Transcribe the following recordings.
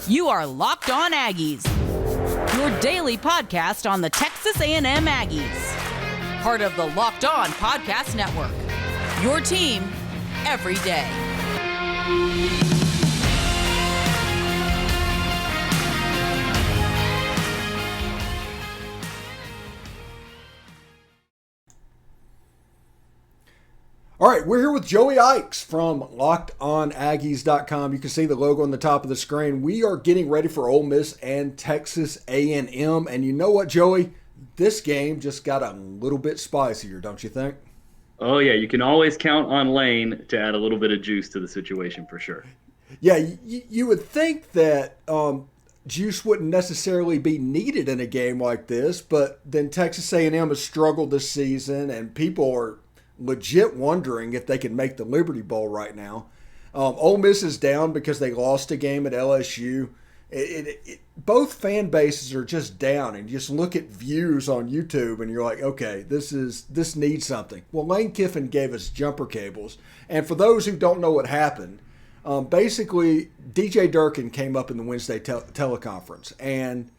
You are Locked On Aggies, your daily podcast on the Texas A&M Aggies. Part of the Locked On Podcast Network, your team every day. All right, we're here with Joey Ikes from LockedOnAggies.com. You can see the logo on the top of the screen. We are getting ready for Ole Miss and Texas A&M. And you know what, Joey? This game just got a little bit spicier, don't you think? Oh, yeah. You can always count on Lane to add a little bit of juice to the situation for sure. Yeah, you would think that juice wouldn't necessarily be needed in a game like this, but then Texas A&M has struggled this season, and people are legit wondering if they can make the Liberty Bowl right now. Ole Miss is down because they lost a game at LSU. Both fan bases are just down, and you just look at views on YouTube and you're like, okay, this needs something. Well, Lane Kiffin gave us jumper cables, and for those who don't know what happened, basically DJ Durkin came up in the Wednesday teleconference, and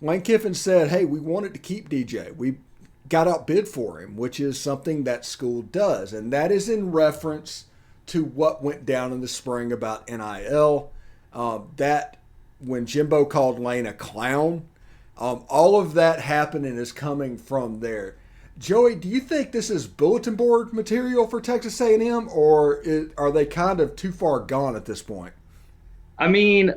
Lane Kiffin said, hey, we wanted to keep DJ. We got outbid for him, which is something that school does. And that is in reference to what went down in the spring about NIL. That when Jimbo called Lane a clown, all of that happened and is coming from there. Joey, do you think this is bulletin board material for Texas A&M, or are they kind of too far gone at this point? I mean,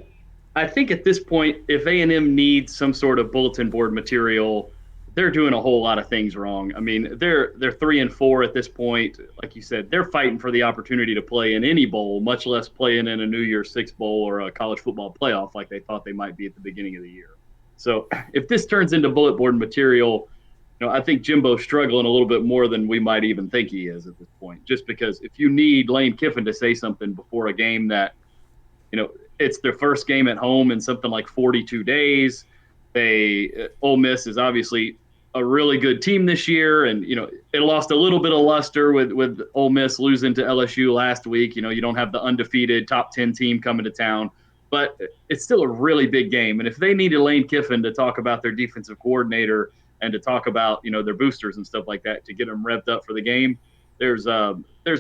I think at this point, if A&M needs some sort of bulletin board material, they're doing a whole lot of things wrong. I mean, they're 3-4 at this point. Like you said, they're fighting for the opportunity to play in any bowl, much less playing in a New Year's Six bowl or a college football playoff like they thought they might be at the beginning of the year. So if this turns into bulletin board material, I think Jimbo's struggling a little bit more than we might even think he is at this point. Just because if you need Lane Kiffin to say something before a game that, it's their first game at home in something like 42 days, Ole Miss is obviously a really good team this year, and it lost a little bit of luster with Ole Miss losing to LSU last week. You don't have the undefeated top 10 team coming to town, but it's still a really big game. And if they needed Lane Kiffin to talk about their defensive coordinator and to talk about their boosters and stuff like that to get them revved up for the game, there's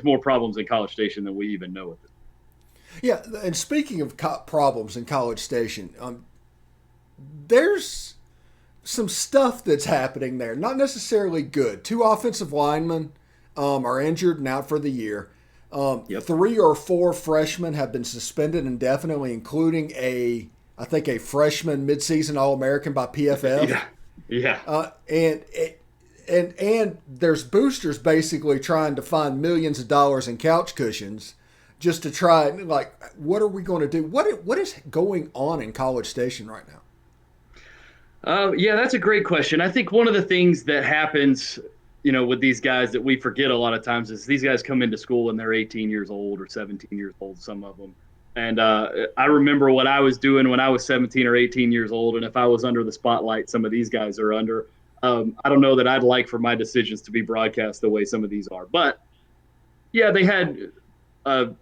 more problems in College Station than we even know with it. Yeah, and speaking of problems in College Station, there's some stuff that's happening there, not necessarily good. 2 offensive linemen are injured and out for the year. 3 or 4 freshmen have been suspended indefinitely, including I think a freshman midseason All-American by PFF. Yeah. And there's boosters basically trying to find millions of dollars in couch cushions just to try, what are we going to do? What is going on in College Station right now? Yeah, that's a great question. I think one of the things that happens, with these guys that we forget a lot of times is these guys come into school and they're 18 years old or 17 years old, some of them. And I remember what I was doing when I was 17 or 18 years old. And if I was under the spotlight, some of these guys are under. I don't know that I'd like for my decisions to be broadcast the way some of these are. But, yeah, they had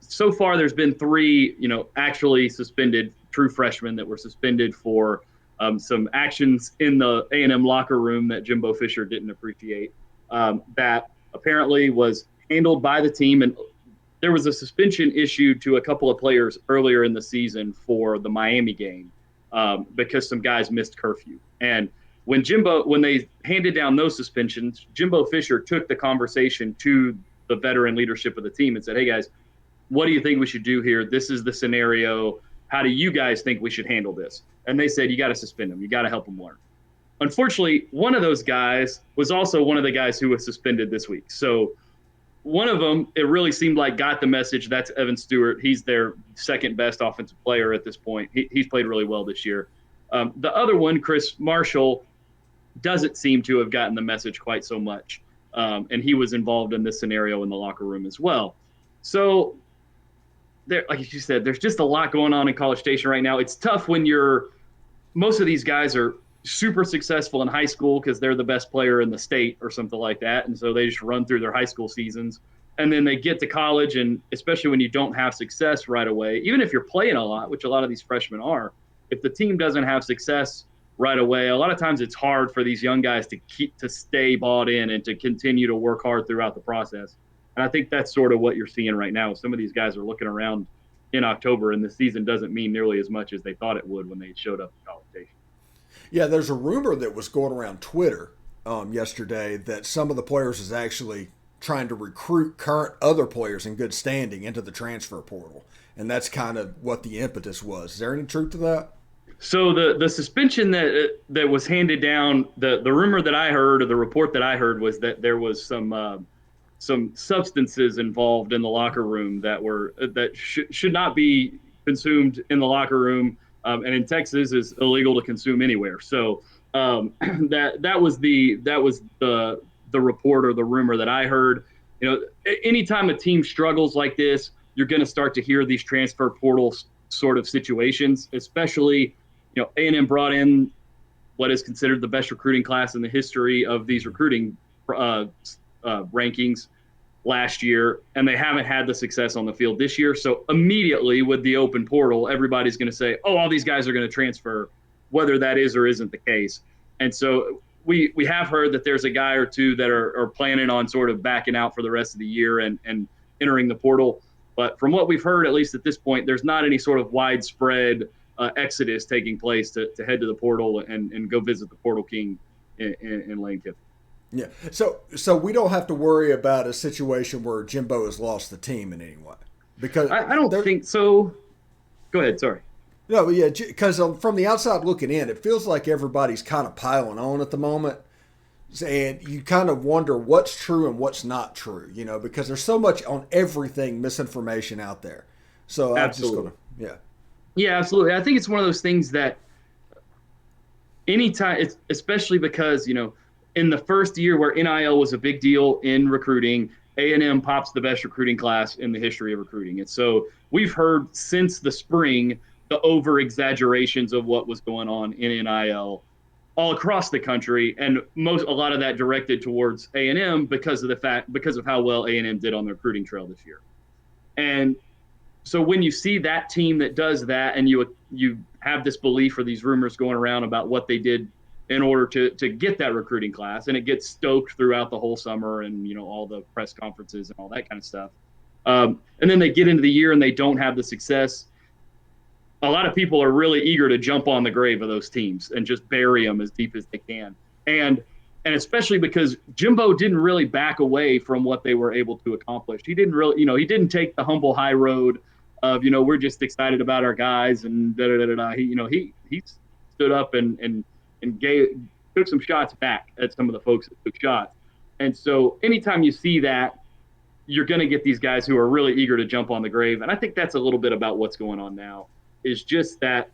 so far there's been 3, actually suspended true freshmen that were suspended for some actions in the A&M locker room that Jimbo Fisher didn't appreciate, that apparently was handled by the team. And there was a suspension issued to a couple of players earlier in the season for the Miami game because some guys missed curfew. And when they handed down those suspensions, Jimbo Fisher took the conversation to the veteran leadership of the team and said, hey, guys, what do you think we should do here? This is the scenario. How do you guys think we should handle this? And they said, you got to suspend him. You got to help him learn. Unfortunately, one of those guys was also one of the guys who was suspended this week. So one of them, it really seemed like got the message. That's Evan Stewart. He's their second best offensive player at this point. He's played really well this year. The other one, Chris Marshall, doesn't seem to have gotten the message quite so much. And he was involved in this scenario in the locker room as well. So there, like you said, there's just a lot going on in College Station right now. It's tough when most of these guys are super successful in high school because they're the best player in the state or something like that. And so they just run through their high school seasons. And then they get to college, and especially when you don't have success right away, even if you're playing a lot, which a lot of these freshmen are, if the team doesn't have success right away, a lot of times it's hard for these young guys to stay bought in and to continue to work hard throughout the process. And I think that's sort of what you're seeing right now. Some of these guys are looking around in October, and the season doesn't mean nearly as much as they thought it would when they showed up in College Station. Yeah, there's a rumor that was going around Twitter yesterday that some of the players is actually trying to recruit current other players in good standing into the transfer portal. And that's kind of what the impetus was. Is there any truth to that? So the suspension that was handed down, the rumor that I heard, or the report that I heard, was that there was some substances involved in the locker room that should not be consumed in the locker room, and in Texas is illegal to consume anywhere. So that was the report or the rumor that I heard. You know, anytime a team struggles like this, you're going to start to hear these transfer portal sort of situations, especially, you know, A&M brought in what is considered the best recruiting class in the history of these recruiting rankings last year, and they haven't had the success on the field this year. So immediately with the open portal, everybody's going to say, oh, all these guys are going to transfer, whether that is or isn't the case. And so we have heard that there's a guy or two that are planning on sort of backing out for the rest of the year and entering the portal. But from what we've heard, at least at this point, there's not any sort of widespread exodus taking place to head to the portal and go visit the portal king in Lane Kiffin. Yeah. So we don't have to worry about a situation where Jimbo has lost the team in any way. Because I don't think so. Go ahead. Sorry. No, yeah, because from the outside looking in, it feels like everybody's kind of piling on at the moment. And you kind of wonder what's true and what's not true, you know, because there's so much on everything misinformation out there. So I'm just going to, yeah. Yeah, absolutely. I think it's one of those things that anytime, especially because, you know, in the first year where NIL was a big deal in recruiting, A&M pops the best recruiting class in the history of recruiting. And so we've heard since the spring the over-exaggerations of what was going on in NIL all across the country, and a lot of that directed towards A&M because of how well A&M did on the recruiting trail this year. And so when you see that team that does that, and you have this belief or these rumors going around about what they did in order to get that recruiting class, and it gets stoked throughout the whole summer and, you know, all the press conferences and all that kind of stuff. And then they get into the year and they don't have the success. A lot of people are really eager to jump on the grave of those teams and just bury them as deep as they can. And especially because Jimbo didn't really back away from what they were able to accomplish. He didn't really, you know, he didn't take the humble high road of, you know, we're just excited about our guys and da-da-da-da-da. He stood up and took some shots back at some of the folks that took shots. And so anytime you see that, you're going to get these guys who are really eager to jump on the grave. And I think that's a little bit about what's going on now, is just that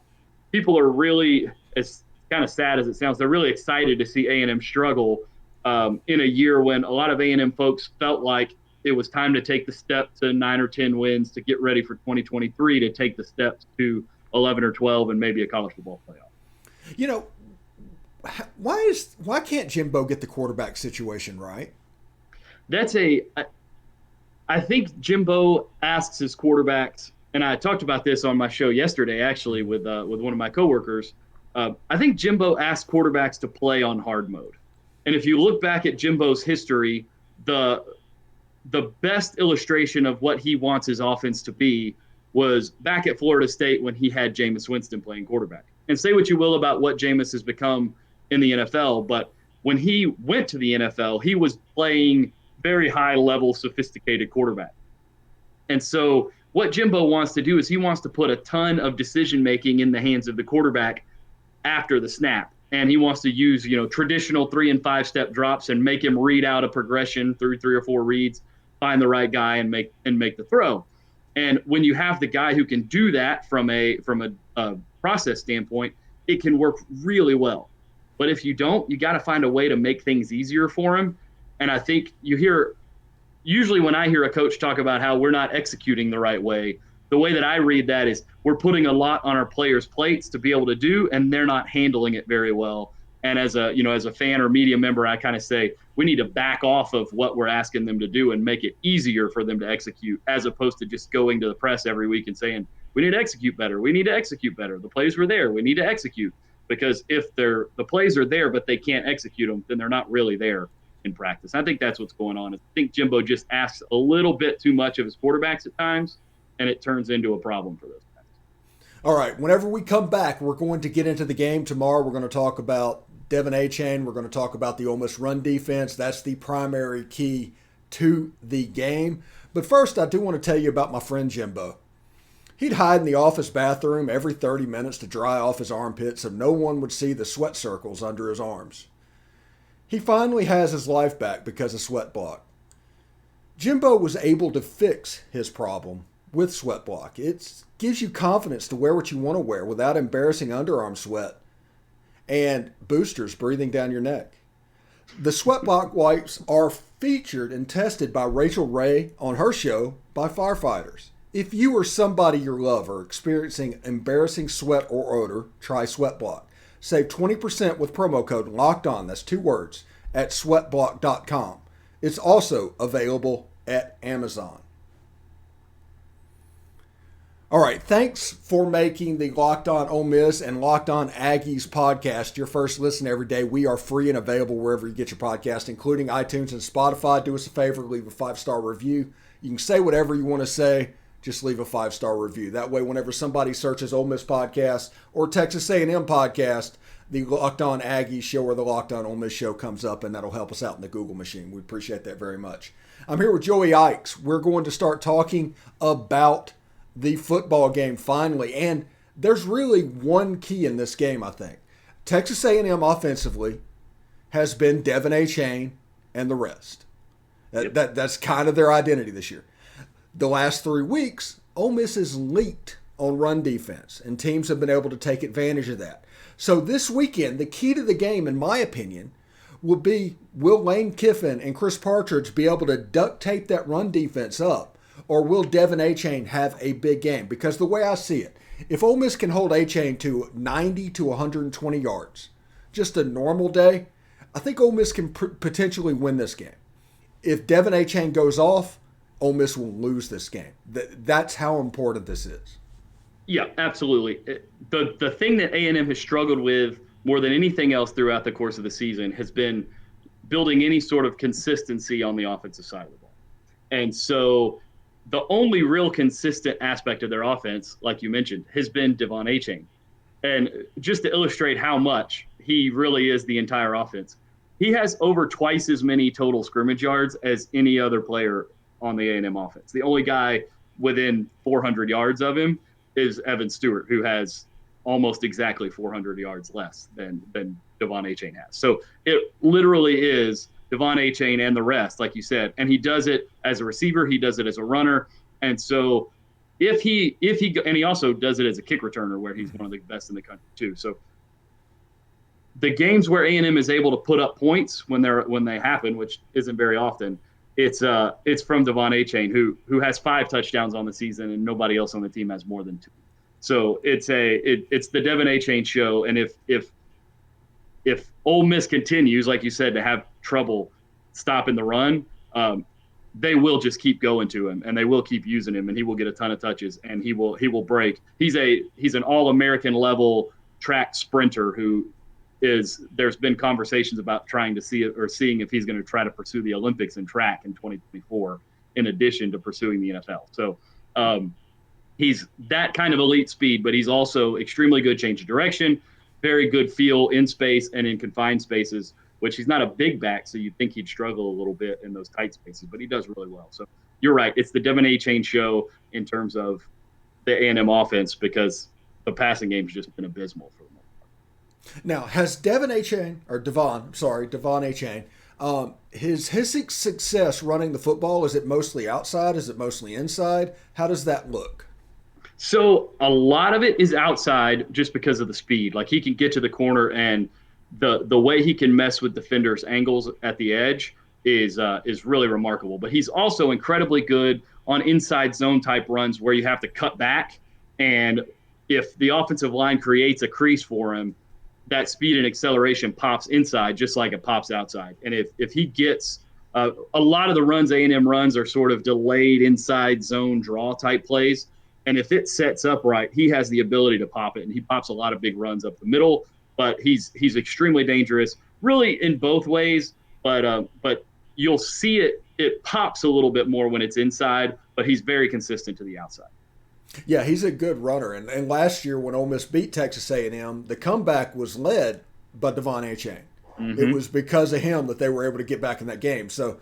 people are really, as kind of sad as it sounds, they're really excited to see A&M struggle in a year when a lot of A&M folks felt like it was time to take the step to 9 or 10 wins to get ready for 2023, to take the steps to 11 or 12 and maybe a college football playoff. You know, why can't Jimbo get the quarterback situation right? I think Jimbo asks his quarterbacks, and I talked about this on my show yesterday, actually, with one of my coworkers. I think Jimbo asks quarterbacks to play on hard mode. And if you look back at Jimbo's history, the best illustration of what he wants his offense to be was back at Florida State when he had Jameis Winston playing quarterback. And say what you will about what Jameis has become in the NFL, but when he went to the NFL, he was playing very high-level, sophisticated quarterback. And so what Jimbo wants to do is he wants to put a ton of decision-making in the hands of the quarterback after the snap. And he wants to use, you know, traditional 3- and 5-step drops and make him read out a progression through 3 or 4 reads, find the right guy and make the throw. And when you have the guy who can do that from a process standpoint, it can work really well. But if you don't, you got to find a way to make things easier for him. And I think usually when I hear a coach talk about how we're not executing the right way, the way that I read that is we're putting a lot on our players' plates to be able to do, and they're not handling it very well. And as a fan or media member, I kind of say we need to back off of what we're asking them to do and make it easier for them to execute, as opposed to just going to the press every week and saying, We need to execute better. We need to execute better. The plays were there. We need to execute. Because if the plays are there but they can't execute them, then they're not really there in practice. I think that's what's going on. I think Jimbo just asks a little bit too much of his quarterbacks at times, and it turns into a problem for those guys. All right, whenever we come back, we're going to get into the game tomorrow. We're going to talk about Devon Achane. We're going to talk about the Ole Miss run defense. That's the primary key to the game. But first, I do want to tell you about my friend Jimbo. He'd hide in the office bathroom every 30 minutes to dry off his armpits so no one would see the sweat circles under his arms. He finally has his life back because of Sweat Block. Jimbo was able to fix his problem with Sweat Block. It gives you confidence to wear what you want to wear without embarrassing underarm sweat and boosters breathing down your neck. The Sweat Block wipes are featured and tested by Rachel Ray on her show by firefighters. If you or somebody you love are experiencing embarrassing sweat or odor, try Sweat Block. Save 20% with promo code LOCKEDON, that's 2 words, at sweatblock.com. It's also available at Amazon. All right, thanks for making the Locked On Ole Miss and Locked On Aggies podcast your first listen every day. We are free and available wherever you get your podcast, including iTunes and Spotify. Do us a favor, leave a 5-star review. You can say whatever you want to say. Just leave a 5-star review. That way, whenever somebody searches Ole Miss podcast or Texas A&M podcast, the Locked On Aggies show or the Locked On Ole Miss show comes up, and that'll help us out in the Google machine. We appreciate that very much. I'm here with Joey Ikes. We're going to start talking about the football game finally, and there's really one key in this game, I think. Texas A&M offensively has been Devon Achane and the rest. That's kind of their identity this year. The last 3 weeks, Ole Miss has leaked on run defense, and teams have been able to take advantage of that. So this weekend, the key to the game, in my opinion, will be, will Lane Kiffin and Chris Partridge be able to duct tape that run defense up, or will Devon Achane have a big game? Because the way I see it, if Ole Miss can hold Achane to 90 to 120 yards, just a normal day, I think Ole Miss can potentially win this game. If Devon Achane goes off, Ole Miss will lose this game. That's how important this is. Yeah, absolutely. The thing that A&M has struggled with more than anything else throughout the course of the season has been building any sort of consistency on the offensive side of the ball. And so the only real consistent aspect of their offense, like you mentioned, has been Devon Achane. And just to illustrate how much he really is the entire offense, he has over twice as many total scrimmage yards as any other player on the A&M offense. The only guy within 400 yards of him is Evan Stewart, who has almost exactly 400 yards less than Devon Achane has. So it literally is Devon Achane and the rest, like you said. And he does it as a receiver. He does it as a runner. And so if he also does it as a kick returner, where he's one of the best in the country too. So the games where A&M is able to put up points when they happen, which isn't very often, it's from Devon Achane, who has 5 touchdowns on the season, and nobody else on the team has more than 2. So it's the Devon Achane show. And if Ole Miss continues, like you said, to have trouble stopping the run, they will just keep going to him, and they will keep using him, and he will get a ton of touches, and he will break. He's an All-American level track sprinter there's been conversations about trying to seeing if he's going to try to pursue the Olympics in track in 2024, in addition to pursuing the NFL. So he's that kind of elite speed, but he's also extremely good change of direction, very good feel in space and in confined spaces, which he's not a big back, so you'd think he'd struggle a little bit in those tight spaces, but he does really well. So you're right. It's the Devon Achane show in terms of the A&M offense, because the passing game's just been abysmal for them. Now, has Devon Achane, his success running the football, is it mostly outside? Is it mostly inside? How does that look? So a lot of it is outside just because of the speed. Like, he can get to the corner, and the way he can mess with defenders' angles at the edge is really remarkable. But he's also incredibly good on inside zone type runs where you have to cut back. And if the offensive line creates a crease for him, that speed and acceleration pops inside just like it pops outside. And if he gets a lot of the runs A&M runs are sort of delayed inside zone draw type plays. And if it sets up right, he has the ability to pop it, and he pops a lot of big runs up the middle. But he's extremely dangerous, really in both ways. But you'll see it pops a little bit more when it's inside, but he's very consistent to the outside. Yeah, he's a good runner. And last year when Ole Miss beat Texas A&M, the comeback was led by Devon Achane. Mm-hmm. It was because of him that they were able to get back in that game. So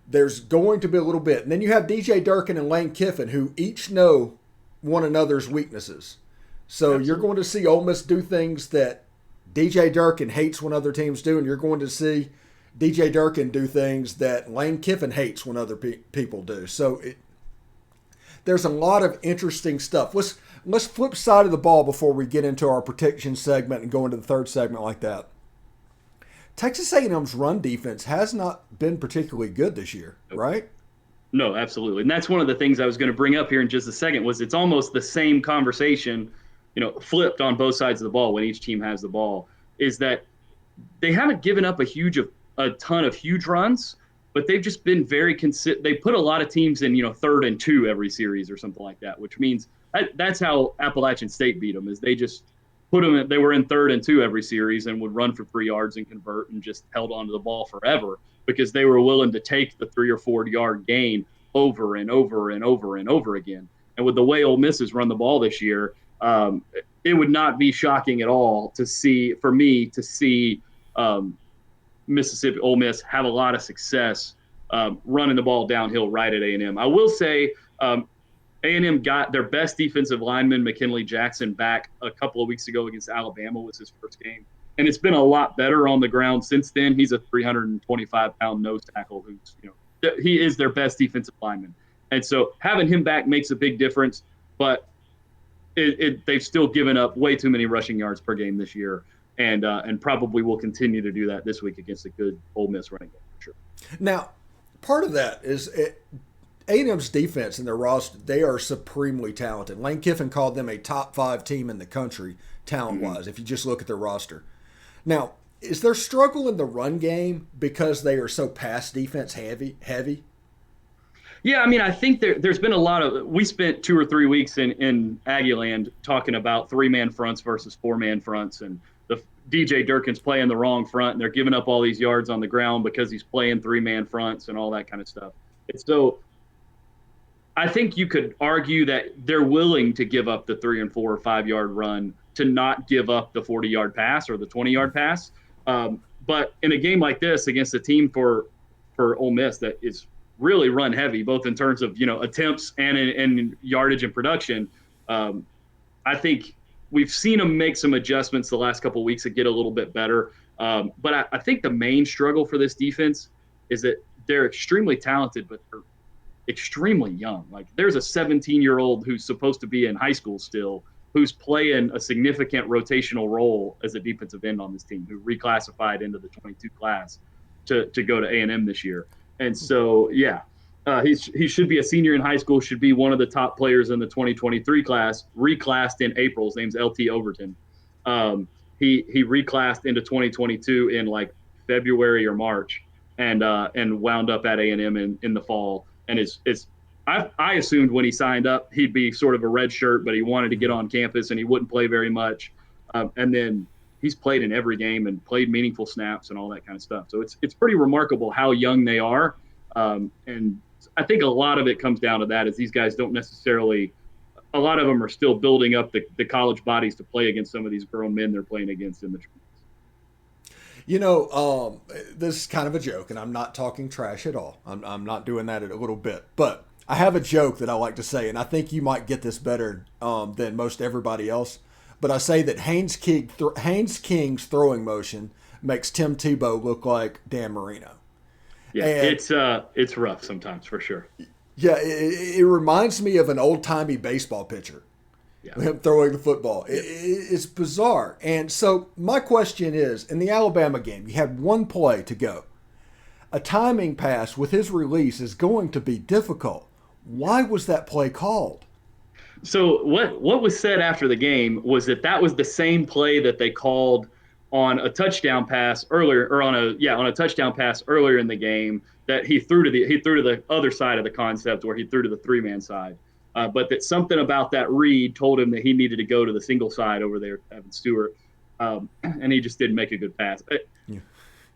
there's going to be a little bit. And then you have DJ Durkin and Lane Kiffin, who each know one another's weaknesses. So Absolutely. You're going to see Ole Miss do things that DJ Durkin hates when other teams do, and you're going to see DJ Durkin do things that Lane Kiffin hates when other people do. So there's a lot of interesting stuff. Let's flip side of the ball before we get into our protection segment and go into the third segment like that. Texas A&M's run defense has not been particularly good this year, right? No, absolutely. And that's one of the things I was going to bring up here in just a second was it's almost the same conversation, flipped on both sides of the ball when each team has the ball, is that they haven't given up a ton of huge runs, but they've just been very consistent. They put a lot of teams in, 3rd and 2 every series or something like that, which means that's how Appalachian State beat them, is they just they were in 3rd and 2 every series and would run for 3 yards and convert and just held onto the ball forever because they were willing to take the 3 or 4 yard gain over and over and over and over again. And with the way Ole Miss has run the ball this year, it would not be shocking at all for me to see Mississippi Ole Miss have a lot of success running the ball downhill right at A&M. I will say A&M got their best defensive lineman, McKinley Jackson, back a couple of weeks ago against Alabama. Was his first game. And it's been a lot better on the ground since then. He's a 325-pound nose tackle who's, he is their best defensive lineman. And so having him back makes a big difference, but they've still given up way too many rushing yards per game this year, and probably will continue to do that this week against a good Ole Miss running game for sure. Now, part of that is A&M's defense and their roster, they are supremely talented. Lane Kiffin called them a top 5 team in the country talent-wise, if you just look at their roster. Now, is there struggle in the run game because they are so pass defense heavy? Yeah, I mean, I think there's been a lot of – we spent 2 or 3 weeks in Aggieland talking about 3-man fronts versus 4-man fronts, and the DJ Durkin's playing the wrong front, and they're giving up all these yards on the ground because he's playing 3-man fronts and all that kind of stuff. And so I think you could argue that they're willing to give up the 3 and 4 or 5 yard run to not give up the 40-yard pass or the 20-yard pass. But in a game like this against a team for Ole Miss that is really run heavy, both in terms of attempts and in yardage and production, I think we've seen them make some adjustments the last couple of weeks that get a little bit better. But I think the main struggle for this defense is that they're extremely talented, but they're extremely young. Like there's a 17-year-old who's supposed to be in high school still, who's playing a significant rotational role as a defensive end on this team, who reclassified into the 22 class to go to A&M this year. And so, he should be a senior in high school, should be one of the top players in the 2023 class, reclassed in April. His name's LT Overton. He reclassed into 2022 in like February or March and wound up at A&M in the fall. And I assumed when he signed up, he'd be sort of a red shirt, but he wanted to get on campus and he wouldn't play very much. And then he's played in every game and played meaningful snaps and all that kind of stuff. So it's pretty remarkable how young they are. And I think a lot of it comes down to that is these guys don't necessarily – a lot of them are still building up the college bodies to play against some of these grown men they're playing against in the this is kind of a joke, and I'm not talking trash at all. I'm not doing that a little bit. But I have a joke that I like to say, and I think you might get this better than most everybody else. But I say that Haynes King's throwing motion makes Tim Tebow look like Dan Marino. Yeah, and it's rough sometimes for sure. Yeah, it reminds me of an old-timey baseball pitcher. Yeah. Him throwing the football. It's bizarre. And so my question is, in the Alabama game, you had one play to go. A timing pass with his release is going to be difficult. Why was that play called? So what was said after the game was that was the same play that they called on a touchdown pass earlier, or on a touchdown pass earlier in the game that he threw to the other side of the concept where he threw to the 3-man side. but that something about that read told him that he needed to go to the single side over there, Evan Stewart, and he just didn't make a good pass.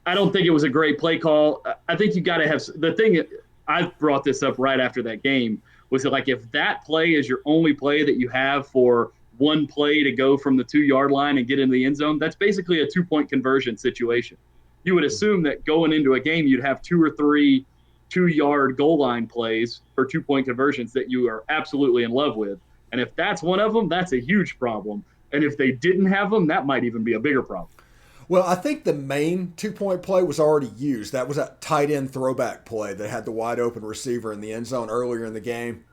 I don't think it was a great play call. I think you got to have – the thing I brought this up right after that game was that, like, if that play is your only play that you have for one play to go from the 2-yard line and get into the end zone, that's basically a 2-point conversion situation. You would assume that going into a game you'd have 2 or 3 2-yard goal line plays for 2-point conversions that you are absolutely in love with. And if that's one of them, that's a huge problem. And if they didn't have them, that might even be a bigger problem. Well, I think the main 2-point play was already used. That was that tight end throwback play that had the wide open receiver in the end zone earlier in the game.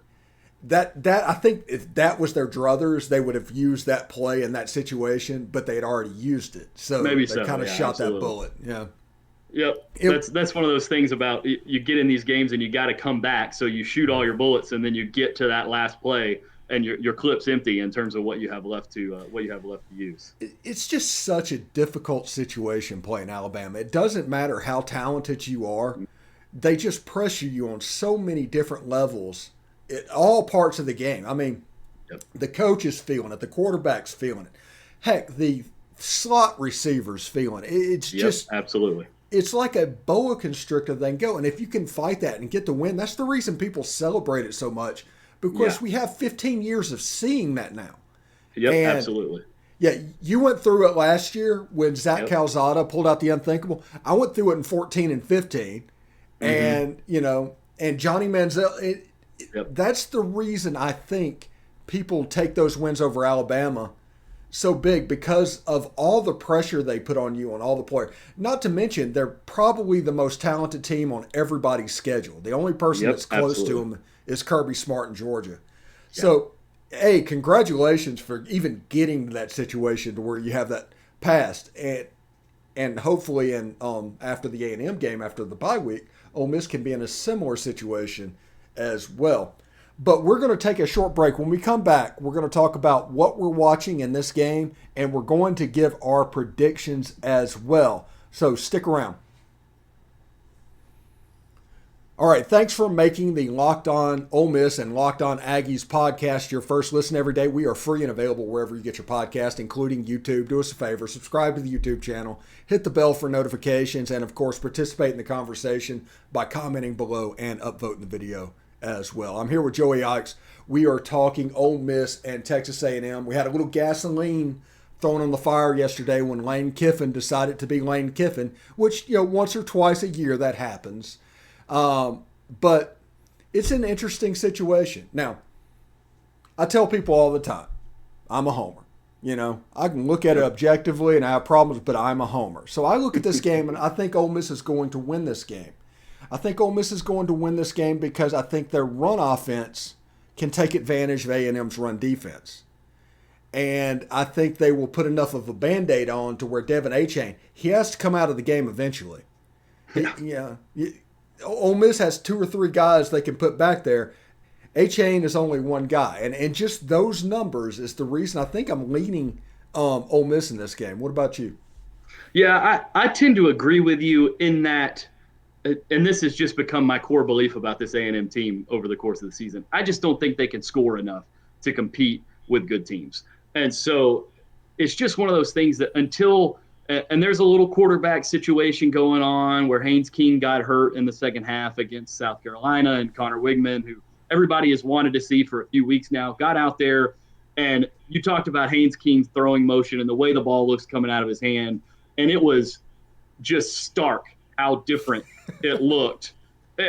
That I think if that was their druthers, they would have used that play in that situation, but they had already used it. So maybe they kind of shot absolutely. That bullet. Yeah. Yep. That's one of those things about you get in these games and you got to come back. So you shoot all your bullets and then you get to that last play and your clip's empty in terms of what you have left to use. It's just such a difficult situation playing Alabama. It doesn't matter how talented you are. They just pressure you on so many different levels at all parts of the game. I mean, The coach is feeling it. The quarterback's feeling it. Heck, the slot receiver's feeling it. It's just absolutely. It's like a boa constrictor thing go. And if you can fight that and get the win, that's the reason people celebrate it so much, because we have 15 years of seeing that now. Yep, and absolutely. Yeah, you went through it last year when Zach Calzada pulled out the unthinkable. I went through it in 14 and 15. And, and Johnny Manziel, that's the reason I think people take those wins over Alabama so big, because of all the pressure they put on you on all the players. Not to mention, they're probably the most talented team on everybody's schedule. The only person that's close to them is Kirby Smart in Georgia. So, hey, congratulations for even getting to that situation to where you have that passed. And hopefully after the A&M game, after the bye week, Ole Miss can be in a similar situation as well. But we're going to take a short break. When we come back, we're going to talk about what we're watching in this game, and we're going to give our predictions as well. So stick around. All right, thanks for making the Locked On Ole Miss and Locked On Aggies podcast your first listen every day. We are free and available wherever you get your podcast, including YouTube. Do us a favor, subscribe to the YouTube channel, hit the bell for notifications, and, of course, participate in the conversation by commenting below and upvoting the video as well. I'm here with Joey Ikes. We are talking Ole Miss and Texas A&M. We had a little gasoline thrown on the fire yesterday when Lane Kiffin decided to be Lane Kiffin, which, once or twice a year that happens. But it's an interesting situation. Now, I tell people all the time, I'm a homer. I can look at it objectively and I have problems, but I'm a homer. So I look at this game and I think Ole Miss is going to win this game. I think Ole Miss is going to win this game because I think their run offense can take advantage of A&M's run defense. And I think they will put enough of a Band-Aid on to where Devon Achane, he has to come out of the game eventually. Ole Miss has 2 or 3 guys they can put back there. Achane is only one guy. And just those numbers is the reason I think I'm leaning Ole Miss in this game. What about you? Yeah, I tend to agree with you in that, and this has just become my core belief about this A&M team over the course of the season. I just don't think they can score enough to compete with good teams. And so it's just one of those things that until – and there's a little quarterback situation going on where Haynes King got hurt in the second half against South Carolina, and Conner Weigman, who everybody has wanted to see for a few weeks now, got out there. And you talked about Haynes King's throwing motion and the way the ball looks coming out of his hand, and it was just stark how different it looked,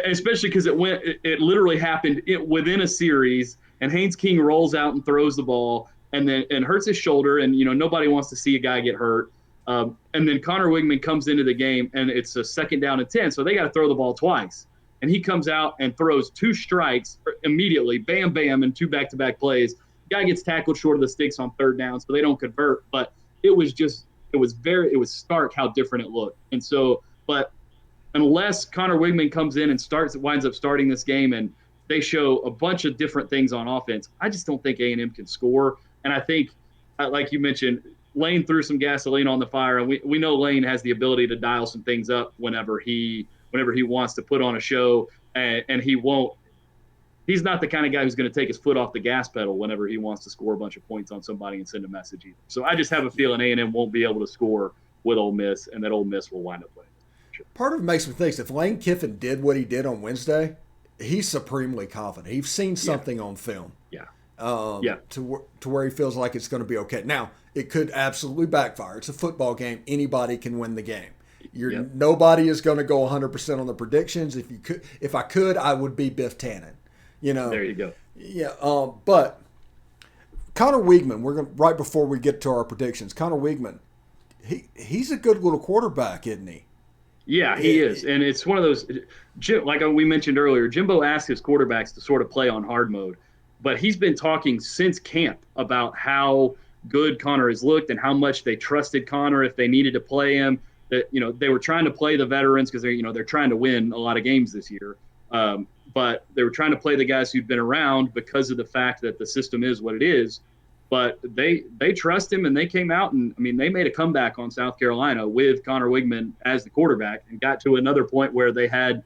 especially because it literally happened within a series, and Haynes King rolls out and throws the ball and hurts his shoulder, and nobody wants to see a guy get hurt. And then Conner Weigman comes into the game, and it's a 2nd down and 10, so they got to throw the ball twice. And he comes out and throws 2 strikes immediately, bam, bam, and 2 back-to-back plays. Guy gets tackled short of the sticks on 3rd down, so they don't convert. But it was stark how different it looked. And so, but unless Conner Weigman comes in and winds up starting this game, and they show a bunch of different things on offense, I just don't think A&M can score. And I think, like you mentioned, Lane threw some gasoline on the fire, and we know Lane has the ability to dial some things up whenever he wants to put on a show, and he won't he's not the kind of guy who's going to take his foot off the gas pedal whenever he wants to score a bunch of points on somebody and send a message either. So I just have a feeling A&M won't be able to score with Ole Miss, and that Ole Miss will wind up winning. Sure. Part of it makes me think if Lane Kiffin did what he did on Wednesday, he's supremely confident. He's seen something on film. Yeah. To where he feels like it's going to be okay. Now, it could absolutely backfire. It's a football game. Anybody can win the game. Nobody is going to go 100% on the predictions. If I could, I would be Biff Tannen. There you go. Yeah. But Conner Weigman, right before we get to our predictions, Conner Weigman, he's a good little quarterback, isn't he? Yeah, he is. And it's one of those, like we mentioned earlier, Jimbo asked his quarterbacks to sort of play on hard mode. But he's been talking since camp about how good Conner has looked and how much they trusted Conner if they needed to play him. That they were trying to play the veterans because they're trying to win a lot of games this year. But they were trying to play the guys who'd been around because of the fact that the system is what it is. But they trust him, and they came out and they made a comeback on South Carolina with Conner Weigman as the quarterback and got to another point where they had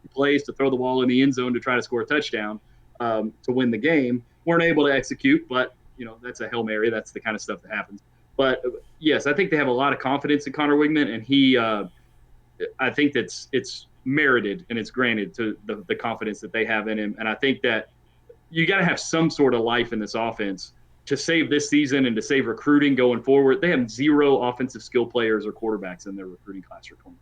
plays to throw the ball in the end zone to try to score a touchdown. To win the game, weren't able to execute, but that's a Hail Mary. That's the kind of stuff that happens. But yes, I think they have a lot of confidence in Conner Weigman, and he, I think it's merited and it's granted to the confidence that they have in him. And I think that you got to have some sort of life in this offense to save this season and to save recruiting going forward. They have 0 offensive skill players or quarterbacks in their recruiting class for 2024.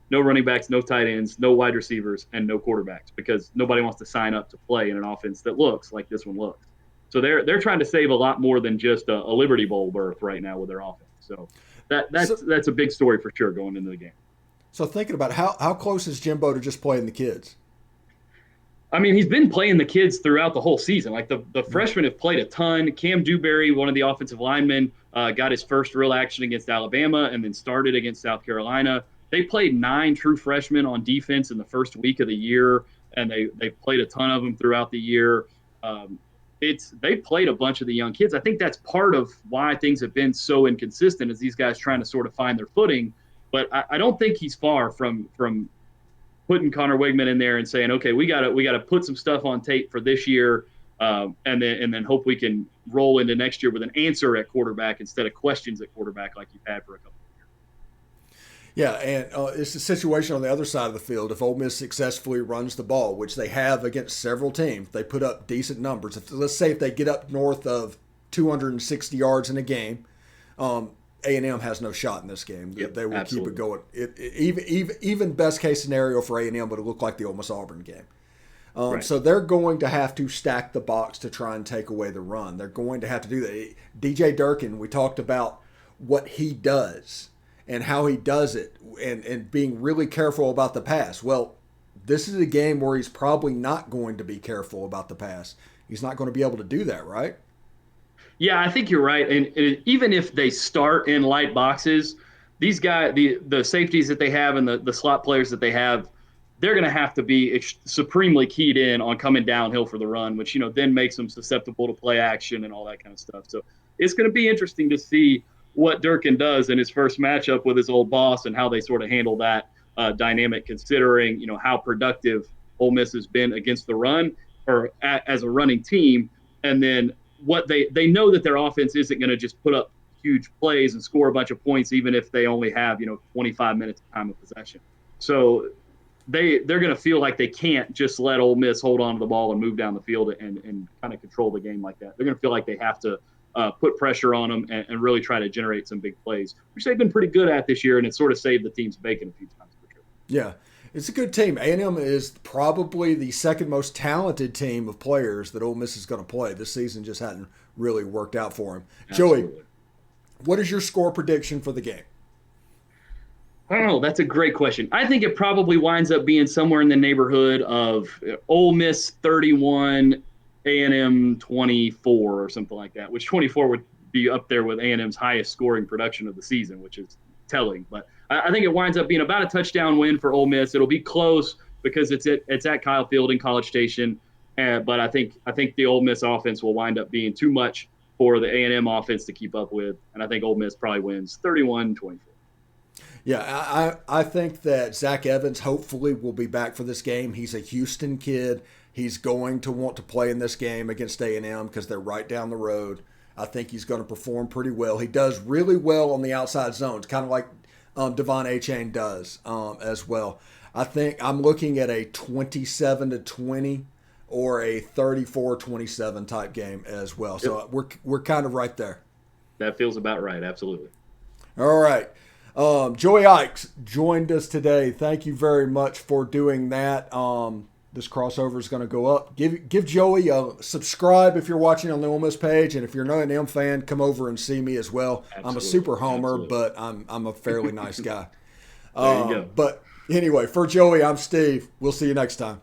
No running backs, no tight ends, no wide receivers, and no quarterbacks because nobody wants to sign up to play in an offense that looks like this one looks. So they're trying to save a lot more than just a Liberty Bowl berth right now with their offense. So that's a big story for sure going into the game. So thinking about how close is Jimbo to just playing the kids? He's been playing the kids throughout the whole season. Like the freshmen have played a ton. Cam Dewberry, one of the offensive linemen, got his first real action against Alabama and then started against South Carolina. They played 9 true freshmen on defense in the first week of the year, and they played a ton of them throughout the year. They played a bunch of the young kids. I think that's part of why things have been so inconsistent is these guys trying to sort of find their footing. But I don't think he's far from putting Conner Weigman in there and saying, okay, we gotta put some stuff on tape for this year, and then hope we can roll into next year with an answer at quarterback instead of questions at quarterback like you've had for a couple. Yeah, and it's a situation on the other side of the field. If Ole Miss successfully runs the ball, which they have against several teams, they put up decent numbers. Let's say if they get up north of 260 yards in a game, A&M has no shot in this game. Yep, they will absolutely. Keep it going. Even best case scenario for A&M would look like the Ole Miss Auburn game. Right. So they're going to have to stack the box to try and take away the run. They're going to have to do that. DJ Durkin, we talked about what he does and how he does it and being really careful about the pass. Well, this is a game where he's probably not going to be careful about the pass. He's not going to be able to do that, right? Yeah, I think you're right. And even if they start in light boxes, these guys, the safeties that they have and the slot players that they have, they're going to have to be supremely keyed in on coming downhill for the run, which, then makes them susceptible to play action and all that kind of stuff. So it's going to be interesting to see what Durkin does in his first matchup with his old boss and how they sort of handle that dynamic, considering, how productive Ole Miss has been against the run or as a running team. And then what they know that their offense isn't going to just put up huge plays and score a bunch of points, even if they only have, 25 minutes of time of possession. So they're going to feel like they can't just let Ole Miss hold on to the ball and move down the field and kind of control the game like that. They're going to feel like they have to put pressure on them and really try to generate some big plays, which they've been pretty good at this year, and it's sort of saved the team's bacon a few times for sure. Yeah, it's a good team. A&M is probably the second most talented team of players that Ole Miss is going to play. This season just hadn't really worked out for them. Absolutely. Joey, what is your score prediction for the game? I don't know. That's a great question. I think it probably winds up being somewhere in the neighborhood of Ole Miss 31, A&M 24 or something like that, which 24 would be up there with A&M's highest scoring production of the season, which is telling. But I think it winds up being about a touchdown win for Ole Miss. It'll be close because it's at Kyle Field in College Station. But I think the Ole Miss offense will wind up being too much for the A&M offense to keep up with. And I think Ole Miss probably wins 31-24. Yeah, I think that Zach Evans hopefully will be back for this game. He's a Houston kid. He's going to want to play in this game against A&M because they're right down the road. I think he's going to perform pretty well. He does really well on the outside zones, kind of like Devon Achane does as well. I think I'm looking at a 27-20 or a 34-27 type game as well. So we're kind of right there. That feels about right. Absolutely. All right. Joey Ikes joined us today. Thank you very much for doing that. This crossover is going to go up. Give Joey a subscribe if you're watching on the Ole Miss page, and if you're not an M fan, come over and see me as well. Absolutely. I'm a super homer, but I'm a fairly nice guy. There you go. But anyway, for Joey, I'm Steve. We'll see you next time.